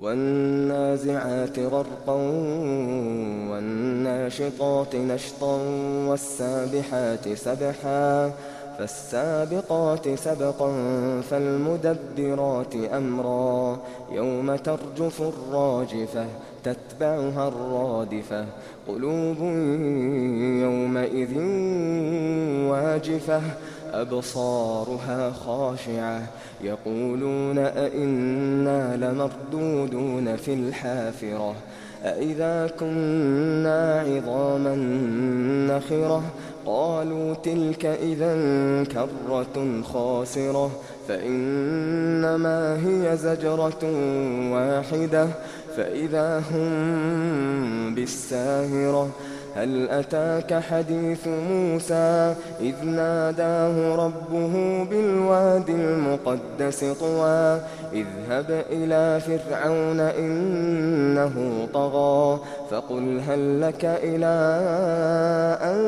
والنازعات غرقا والناشطات نشطا والسابحات سبحا فالسابقات سبقا فالمدبرات أمرا يوم ترجف الراجفة تتبعها الرادفة قلوب يومئذ واجفة أبصارها خاشعة يقولون أئنا لمردودون في الحافرة أئذا كنا عظاما نخرة قالوا تلك إذا كرة خاسرة فإنما هي زجرة واحدة فإذا هم بالساهرة هل أتاك حديث موسى إذ ناداه ربه بالواد المقدس طوى اذهب إلى فرعون إنه طغى فقل هل لك إلى أن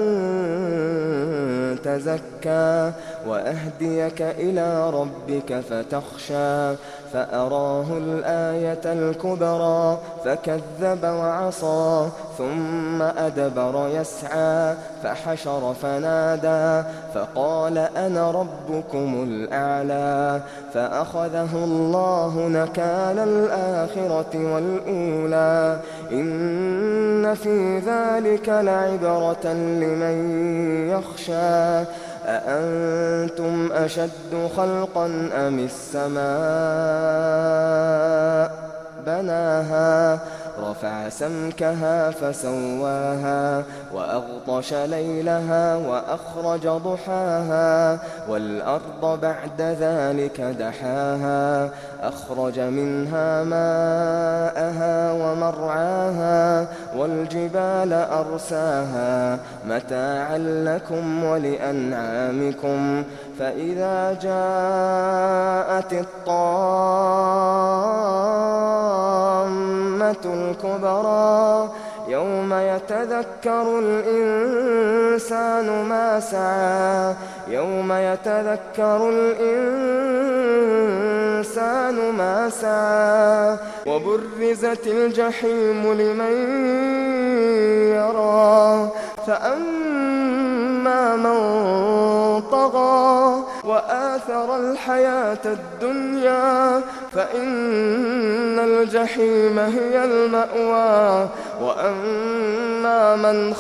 تزكى وأهديك إلى ربك فتخشى فأراه الآية الكبرى فكذب وعصى ثم أدبر يسعى فحشر فنادى فقال أنا ربكم الأعلى فأخذه الله نكال الآخرة والأولى إن في ذلك لعبرة لمن يخشى أأنتم أشد خلقا أم السماء بناها رفع سمكها فسواها وأغطش ليلها وأخرج ضحاها والأرض بعد ذلك دحاها أخرج منها ماءها ومرعاها والجبال أرساها متاعا لكم ولأنعامكم فإذا جاءت الطامة الكبرى يوم يتذكر الإنسان ما سعى يوم يتذكر الإنسان ما سعى وبرزت الجحيم لمن يرى فأما من طغى وآثر الحياة الدنيا فإن الجحيم هي المأوى وأما من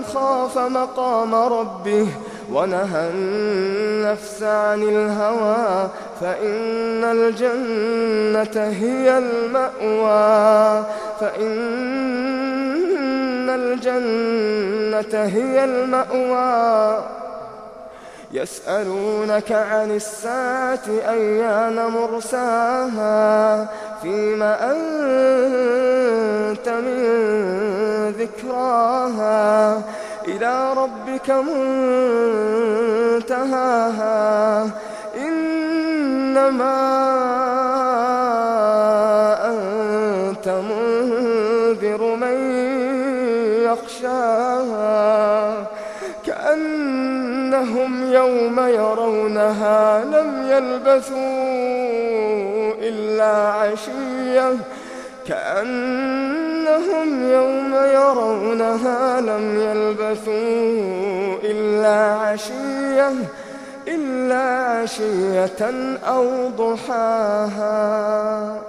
خاف مقام ربه ونهى النفس عن الهوى فإن الجنة هي المأوى يسألونك عن الساعة أيان مرساها فيم أنت من ذكراها إلى ربك منتهاها إنما أنت منذر من يخشاها كأنهم يوم يرونها لم يلبثوا إلا عشية أو ضحاها.